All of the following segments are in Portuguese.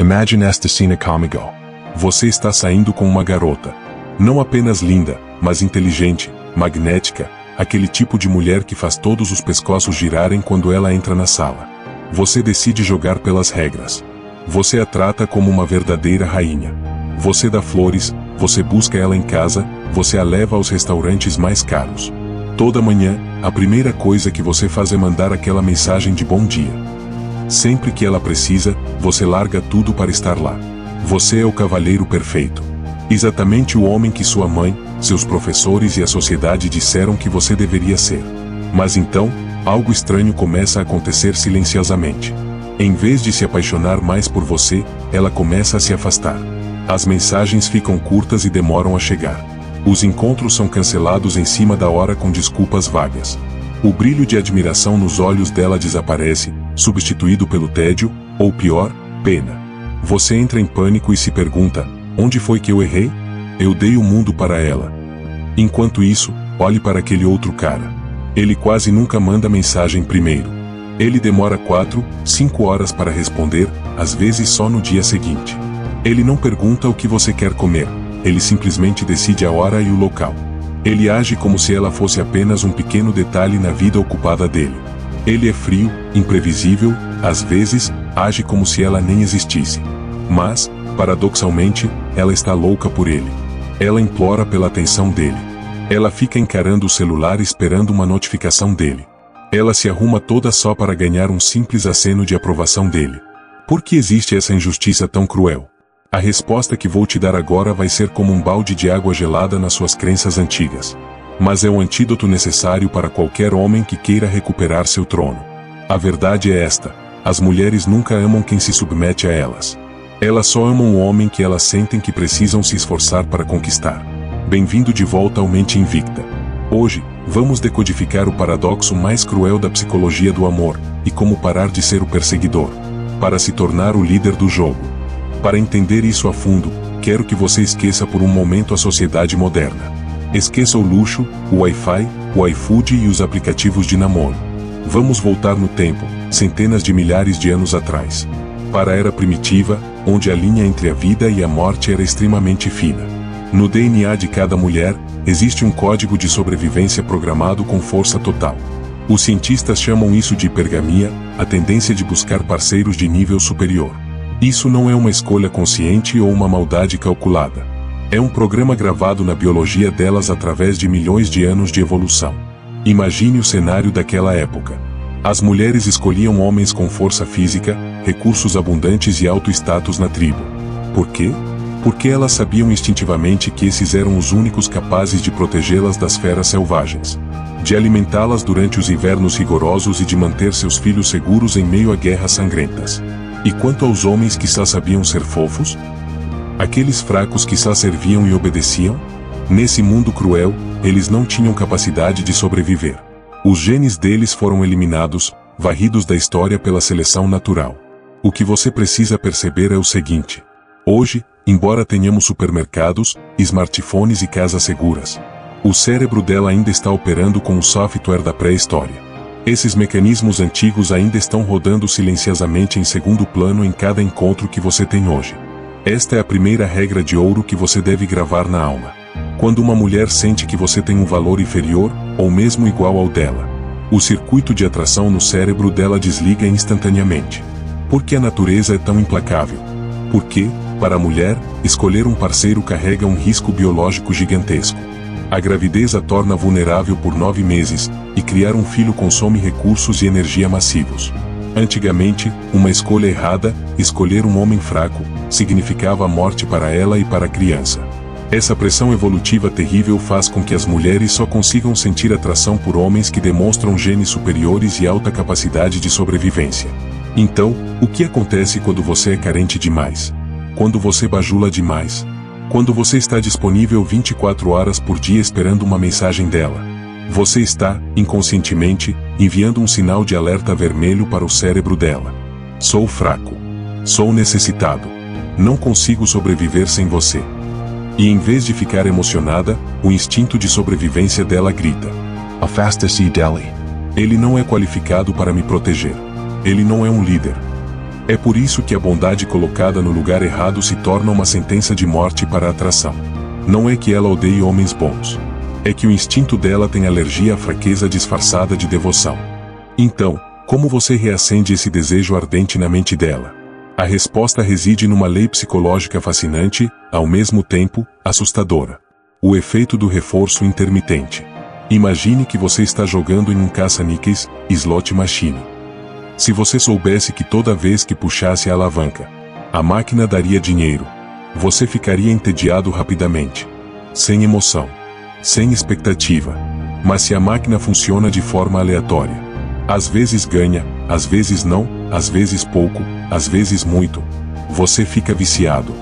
Imagine esta cena comigo. Você está saindo com uma garota. Não apenas linda, mas inteligente, magnética, aquele tipo de mulher que faz todos os pescoços girarem quando ela entra na sala. Você decide jogar pelas regras. Você a trata como uma verdadeira rainha. Você dá flores, você busca ela em casa, você a leva aos restaurantes mais caros. Toda manhã, a primeira coisa que você faz é mandar aquela mensagem de bom dia. Sempre que ela precisa, você larga tudo para estar lá. Você é o cavalheiro perfeito. Exatamente o homem que sua mãe, seus professores e a sociedade disseram que você deveria ser. Mas então, algo estranho começa a acontecer silenciosamente. Em vez de se apaixonar mais por você, ela começa a se afastar. As mensagens ficam curtas e demoram a chegar. Os encontros são cancelados em cima da hora com desculpas vagas. O brilho de admiração nos olhos dela desaparece, substituído pelo tédio, ou pior, pena. Você entra em pânico e se pergunta: onde foi que eu errei? Eu dei o mundo para ela. Enquanto isso, olhe para aquele outro cara. Ele quase nunca manda mensagem primeiro. Ele demora 4, 5 horas para responder, às vezes só no dia seguinte. Ele não pergunta o que você quer comer, ele simplesmente decide a hora e o local. Ele age como se ela fosse apenas um pequeno detalhe na vida ocupada dele. Ele é frio, imprevisível, às vezes, age como se ela nem existisse. Mas, paradoxalmente, ela está louca por ele. Ela implora pela atenção dele. Ela fica encarando o celular esperando uma notificação dele. Ela se arruma toda só para ganhar um simples aceno de aprovação dele. Por que existe essa injustiça tão cruel? A resposta que vou te dar agora vai ser como um balde de água gelada nas suas crenças antigas. Mas é o antídoto necessário para qualquer homem que queira recuperar seu trono. A verdade é esta: as mulheres nunca amam quem se submete a elas. Elas só amam o homem que elas sentem que precisam se esforçar para conquistar. Bem-vindo de volta ao Mente Invicta. Hoje, vamos decodificar o paradoxo mais cruel da psicologia do amor, e como parar de ser o perseguidor, para se tornar o líder do jogo. Para entender isso a fundo, quero que você esqueça por um momento a sociedade moderna. Esqueça o luxo, o Wi-Fi, o iFood e os aplicativos de namoro. Vamos voltar no tempo, centenas de milhares de anos atrás. Para a era primitiva, onde a linha entre a vida e a morte era extremamente fina. No DNA de cada mulher, existe um código de sobrevivência programado com força total. Os cientistas chamam isso de hipergamia, a tendência de buscar parceiros de nível superior. Isso não é uma escolha consciente ou uma maldade calculada. É um programa gravado na biologia delas através de milhões de anos de evolução. Imagine o cenário daquela época. As mulheres escolhiam homens com força física, recursos abundantes e alto status na tribo. Por quê? Porque elas sabiam instintivamente que esses eram os únicos capazes de protegê-las das feras selvagens, de alimentá-las durante os invernos rigorosos e de manter seus filhos seguros em meio a guerras sangrentas. E quanto aos homens que só sabiam ser fofos? Aqueles fracos que só serviam e obedeciam? Nesse mundo cruel, eles não tinham capacidade de sobreviver. Os genes deles foram eliminados, varridos da história pela seleção natural. O que você precisa perceber é o seguinte: hoje, embora tenhamos supermercados, smartphones e casas seguras, o cérebro dela ainda está operando com o software da pré-história. Esses mecanismos antigos ainda estão rodando silenciosamente em segundo plano em cada encontro que você tem hoje. Esta é a primeira regra de ouro que você deve gravar na alma. Quando uma mulher sente que você tem um valor inferior, ou mesmo igual ao dela, o circuito de atração no cérebro dela desliga instantaneamente. Por que a natureza é tão implacável? Porque, para a mulher, escolher um parceiro carrega um risco biológico gigantesco. A gravidez a torna vulnerável por 9 meses, e criar um filho consome recursos e energia massivos. Antigamente, uma escolha errada, escolher um homem fraco, significava a morte para ela e para a criança. Essa pressão evolutiva terrível faz com que as mulheres só consigam sentir atração por homens que demonstram genes superiores e alta capacidade de sobrevivência. Então, o que acontece quando você é carente demais? Quando você bajula demais? Quando você está disponível 24 horas por dia esperando uma mensagem dela? Você está, inconscientemente, enviando um sinal de alerta vermelho para o cérebro dela. Sou fraco. Sou necessitado. Não consigo sobreviver sem você. E em vez de ficar emocionada, o instinto de sobrevivência dela grita: afasta-se dele. Ele não é qualificado para me proteger. Ele não é um líder. É por isso que a bondade colocada no lugar errado se torna uma sentença de morte para a atração. Não é que ela odeie homens bons. É que o instinto dela tem alergia à fraqueza disfarçada de devoção. Então, como você reacende esse desejo ardente na mente dela? A resposta reside numa lei psicológica fascinante, ao mesmo tempo, assustadora. O efeito do reforço intermitente. Imagine que você está jogando em um caça-níqueis, slot machine. Se você soubesse que toda vez que puxasse a alavanca, a máquina daria dinheiro, você ficaria entediado rapidamente. Sem emoção. Sem expectativa. Mas se a máquina funciona de forma aleatória, às vezes ganha, às vezes não, às vezes pouco, às vezes muito, você fica viciado.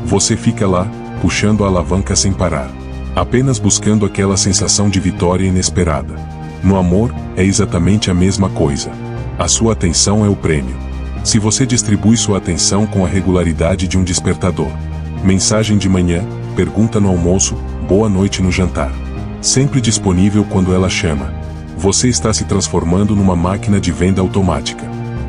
Você fica lá, puxando a alavanca sem parar, apenas buscando aquela sensação de vitória inesperada. No amor, é exatamente a mesma coisa. A sua atenção é o prêmio. Se você distribui sua atenção com a regularidade de um despertador, mensagem de manhã, pergunta no almoço, boa noite no jantar, sempre disponível quando ela chama, você está se transformando numa máquina de venda automática,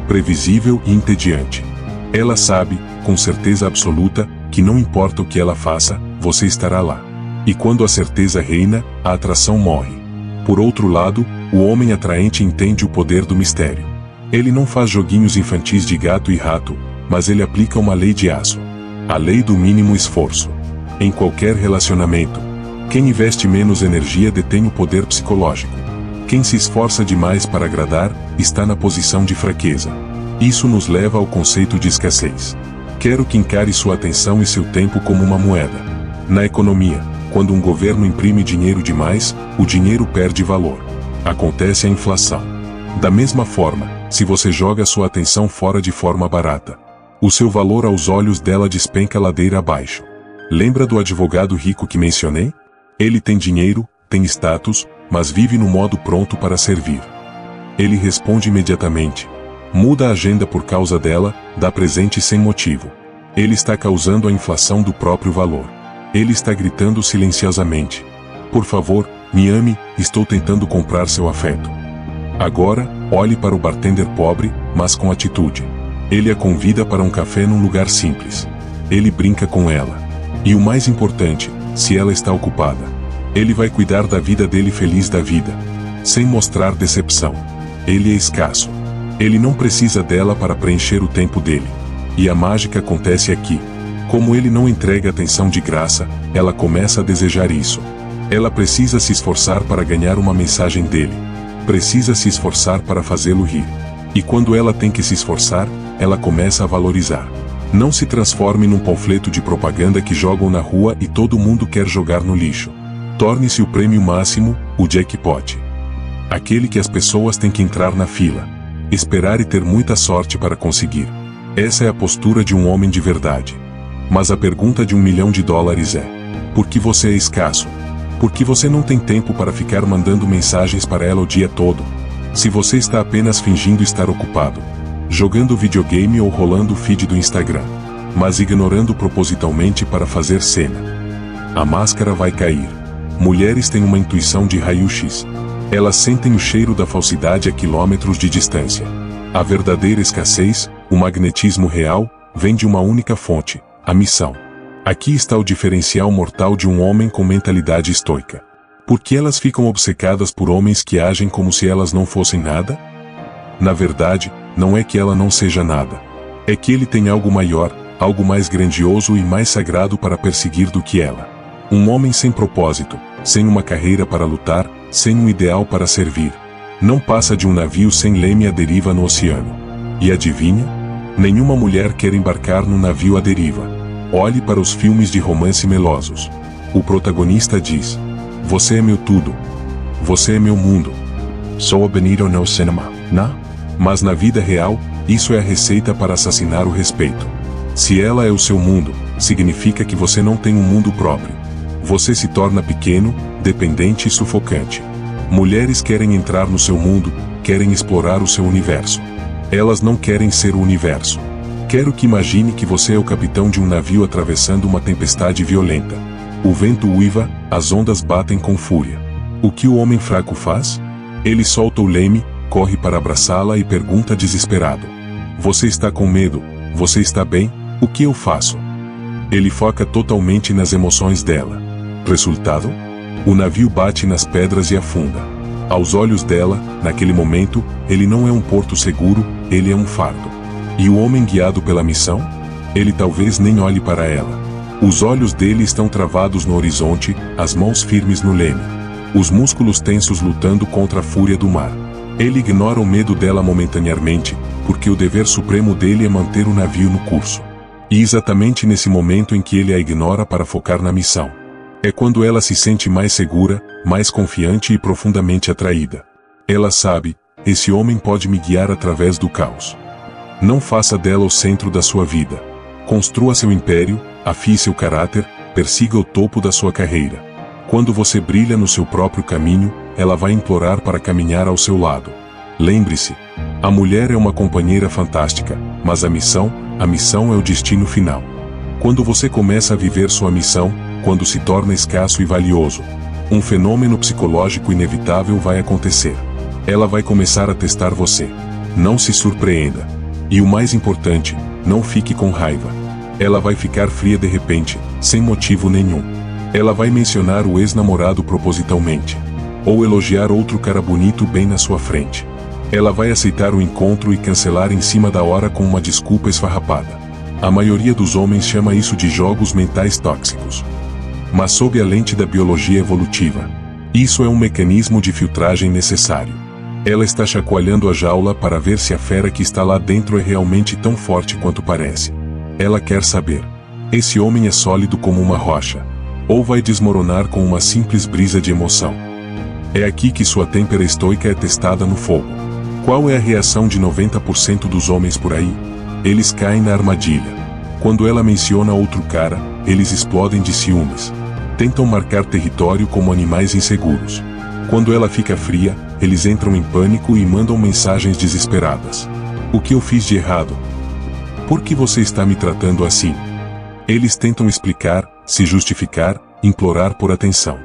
previsível e entediante. Ela sabe, com certeza absoluta, que não importa o que ela faça, você estará lá. E quando a certeza reina, a atração morre. Por outro lado, o homem atraente entende o poder do mistério. Ele não faz joguinhos infantis de gato e rato, mas ele aplica uma lei de aço. A lei do mínimo esforço. Em qualquer relacionamento, quem investe menos energia detém o poder psicológico. Quem se esforça demais para agradar, está na posição de fraqueza. Isso nos leva ao conceito de escassez. Quero que encare sua atenção e seu tempo como uma moeda. Na economia, quando um governo imprime dinheiro demais, o dinheiro perde valor. Acontece a inflação. Da mesma forma, se você joga sua atenção fora de forma barata, o seu valor aos olhos dela despenca ladeira abaixo. Lembra do advogado rico que mencionei? Ele tem dinheiro, tem status, mas vive no modo pronto para servir. Ele responde imediatamente. Muda a agenda por causa dela, dá presente sem motivo. Ele está causando a inflação do próprio valor. Ele está gritando silenciosamente. Por favor, me ame, estou tentando comprar seu afeto. Agora, olhe para o bartender pobre, mas com atitude. Ele a convida para um café num lugar simples. Ele brinca com ela. E o mais importante, se ela está ocupada, ele vai cuidar da vida dele feliz da vida, sem mostrar decepção. Ele é escasso. Ele não precisa dela para preencher o tempo dele. E a mágica acontece aqui. Como ele não entrega atenção de graça, ela começa a desejar isso. Ela precisa se esforçar para ganhar uma mensagem dele. Precisa se esforçar para fazê-lo rir. E quando ela tem que se esforçar, ela começa a valorizar. Não se transforme num panfleto de propaganda que jogam na rua e todo mundo quer jogar no lixo. Torne-se o prêmio máximo, o jackpot. Aquele que as pessoas têm que entrar na fila. Esperar e ter muita sorte para conseguir. Essa é a postura de um homem de verdade. Mas a pergunta de $1 milhão é: por que você é escasso? Por que você não tem tempo para ficar mandando mensagens para ela o dia todo? Se você está apenas fingindo estar ocupado, jogando videogame ou rolando o feed do Instagram, mas ignorando propositalmente para fazer cena, a máscara vai cair. Mulheres têm uma intuição de raio-x. Elas sentem o cheiro da falsidade a quilômetros de distância. A verdadeira escassez, o magnetismo real, vem de uma única fonte: a missão. Aqui está o diferencial mortal de um homem com mentalidade estoica. Por que elas ficam obcecadas por homens que agem como se elas não fossem nada? Na verdade, não é que ela não seja nada. É que ele tem algo maior, algo mais grandioso e mais sagrado para perseguir do que ela. Um homem sem propósito, sem uma carreira para lutar, sem um ideal para servir. Não passa de um navio sem leme à deriva no oceano. E adivinha? Nenhuma mulher quer embarcar num navio à deriva. Olhe para os filmes de romance melosos. O protagonista diz: você é meu tudo. Você é meu mundo. Sou bonito no cinema, não? Mas na vida real, isso é a receita para assassinar o respeito. Se ela é o seu mundo, significa que você não tem um mundo próprio. Você se torna pequeno, dependente e sufocante. Mulheres querem entrar no seu mundo, querem explorar o seu universo. Elas não querem ser o universo. Quero que imagine que você é o capitão de um navio atravessando uma tempestade violenta. O vento uiva, as ondas batem com fúria. O que o homem fraco faz? Ele solta o leme, corre para abraçá-la e pergunta desesperado: Você está com medo? Você está bem? O que eu faço? Ele foca totalmente nas emoções dela. Resultado? O navio bate nas pedras e afunda. Aos olhos dela, naquele momento, ele não é um porto seguro, ele é um fardo. E o homem guiado pela missão? Ele talvez nem olhe para ela. Os olhos dele estão travados no horizonte, as mãos firmes no leme. Os músculos tensos lutando contra a fúria do mar. Ele ignora o medo dela momentaneamente, porque o dever supremo dele é manter o navio no curso. E exatamente nesse momento em que ele a ignora para focar na missão, é quando ela se sente mais segura, mais confiante e profundamente atraída. Ela sabe, esse homem pode me guiar através do caos. Não faça dela o centro da sua vida. Construa seu império, afie seu caráter, persiga o topo da sua carreira. Quando você brilha no seu próprio caminho, ela vai implorar para caminhar ao seu lado. Lembre-se, a mulher é uma companheira fantástica, mas a missão é o destino final. Quando você começa a viver sua missão, quando se torna escasso e valioso, um fenômeno psicológico inevitável vai acontecer. Ela vai começar a testar você. Não se surpreenda. E o mais importante, não fique com raiva. Ela vai ficar fria de repente, sem motivo nenhum. Ela vai mencionar o ex-namorado propositalmente. Ou elogiar outro cara bonito bem na sua frente. Ela vai aceitar o encontro e cancelar em cima da hora com uma desculpa esfarrapada. A maioria dos homens chama isso de jogos mentais tóxicos. Mas sob a lente da biologia evolutiva, isso é um mecanismo de filtragem necessário. Ela está chacoalhando a jaula para ver se a fera que está lá dentro é realmente tão forte quanto parece. Ela quer saber: esse homem é sólido como uma rocha, ou vai desmoronar com uma simples brisa de emoção? É aqui que sua têmpera estoica é testada no fogo. Qual é a reação de 90% dos homens por aí? Eles caem na armadilha. Quando ela menciona outro cara, eles explodem de ciúmes. Tentam marcar território como animais inseguros. Quando ela fica fria, eles entram em pânico e mandam mensagens desesperadas. O que eu fiz de errado? Por que você está me tratando assim? Eles tentam explicar, se justificar, implorar por atenção.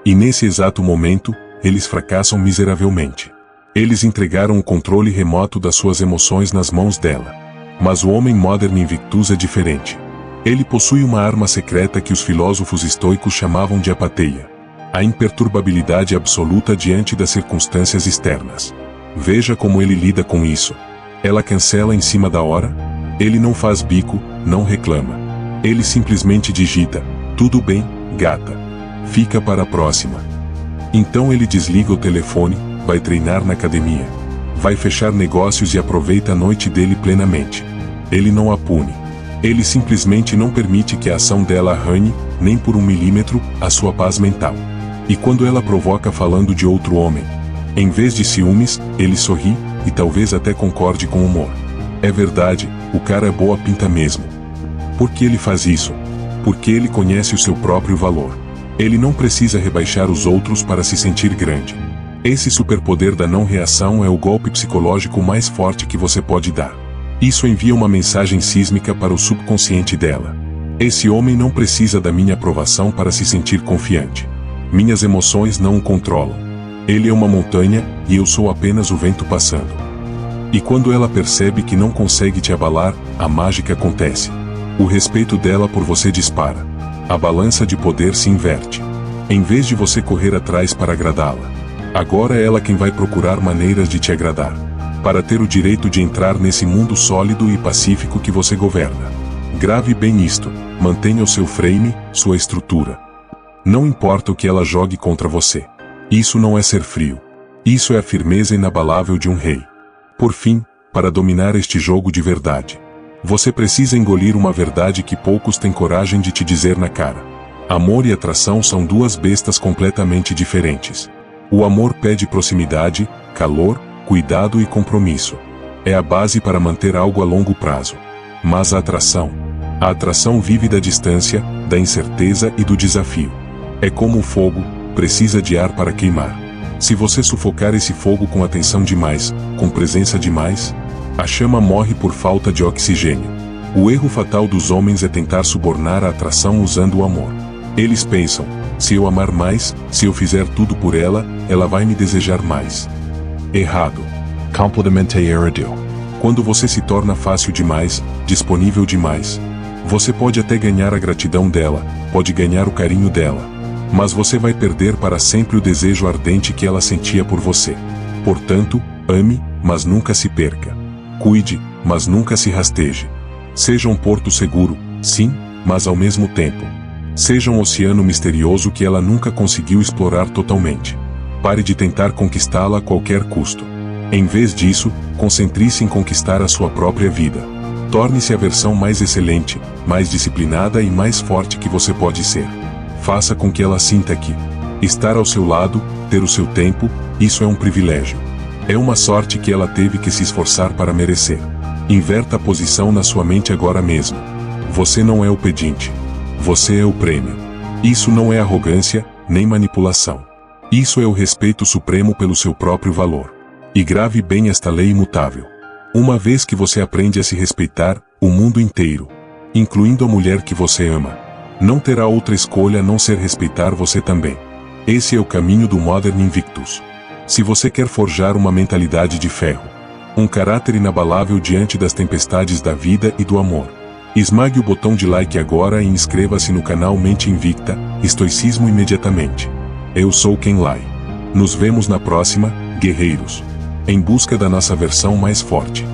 E nesse exato momento, eles fracassam miseravelmente. Eles entregaram o controle remoto das suas emoções nas mãos dela. Mas o homem Modern Invictus é diferente. Ele possui uma arma secreta que os filósofos estoicos chamavam de apatheia. A imperturbabilidade absoluta diante das circunstâncias externas. Veja como ele lida com isso. Ela cancela em cima da hora. Ele não faz bico, não reclama. Ele simplesmente digita: tudo bem, gata. Fica para a próxima. Então ele desliga o telefone, vai treinar na academia. Vai fechar negócios e aproveita a noite dele plenamente. Ele não a pune. Ele simplesmente não permite que a ação dela arranhe, nem por 1 milímetro, a sua paz mental. E quando ela provoca falando de outro homem, em vez de ciúmes, ele sorri, e talvez até concorde com humor. É verdade, o cara é boa pinta mesmo. Por que ele faz isso? Porque ele conhece o seu próprio valor. Ele não precisa rebaixar os outros para se sentir grande. Esse superpoder da não reação é o golpe psicológico mais forte que você pode dar. Isso envia uma mensagem sísmica para o subconsciente dela. Esse homem não precisa da minha aprovação para se sentir confiante. Minhas emoções não o controlam. Ele é uma montanha, e eu sou apenas o vento passando. E quando ela percebe que não consegue te abalar, a mágica acontece. O respeito dela por você dispara. A balança de poder se inverte. Em vez de você correr atrás para agradá-la, agora é ela quem vai procurar maneiras de te agradar. Para ter o direito de entrar nesse mundo sólido e pacífico que você governa. Grave bem isto, mantenha o seu frame, sua estrutura. Não importa o que ela jogue contra você. Isso não é ser frio. Isso é a firmeza inabalável de um rei. Por fim, para dominar este jogo de verdade, você precisa engolir uma verdade que poucos têm coragem de te dizer na cara. Amor e atração são duas bestas completamente diferentes. O amor pede proximidade, calor, cuidado e compromisso. É a base para manter algo a longo prazo. Mas a atração vive da distância, da incerteza e do desafio. É como o fogo, precisa de ar para queimar. Se você sufocar esse fogo com atenção demais, com presença demais, a chama morre por falta de oxigênio. O erro fatal dos homens é tentar subornar a atração usando o amor. Eles pensam: se eu amar mais, se eu fizer tudo por ela, ela vai me desejar mais. Errado. Complementei errado. Quando você se torna fácil demais, disponível demais, você pode até ganhar a gratidão dela, pode ganhar o carinho dela, mas você vai perder para sempre o desejo ardente que ela sentia por você. Portanto, ame, mas nunca se perca. Cuide, mas nunca se rasteje. Seja um porto seguro, sim, mas ao mesmo tempo, seja um oceano misterioso que ela nunca conseguiu explorar totalmente. Pare de tentar conquistá-la a qualquer custo. Em vez disso, concentre-se em conquistar a sua própria vida. Torne-se a versão mais excelente, mais disciplinada e mais forte que você pode ser. Faça com que ela sinta que estar ao seu lado, ter o seu tempo, isso é um privilégio. É uma sorte que ela teve que se esforçar para merecer. Inverta a posição na sua mente agora mesmo. Você não é o pedinte. Você é o prêmio. Isso não é arrogância, nem manipulação. Isso é o respeito supremo pelo seu próprio valor. E grave bem esta lei imutável. Uma vez que você aprende a se respeitar, o mundo inteiro, incluindo a mulher que você ama, não terá outra escolha a não ser respeitar você também. Esse é o caminho do Modern Invictus. Se você quer forjar uma mentalidade de ferro, um caráter inabalável diante das tempestades da vida e do amor, esmague o botão de like agora e inscreva-se no canal Mente Invicta, Estoicismo imediatamente. Eu sou Ken Lai. Nos vemos na próxima, guerreiros. Em busca da nossa versão mais forte.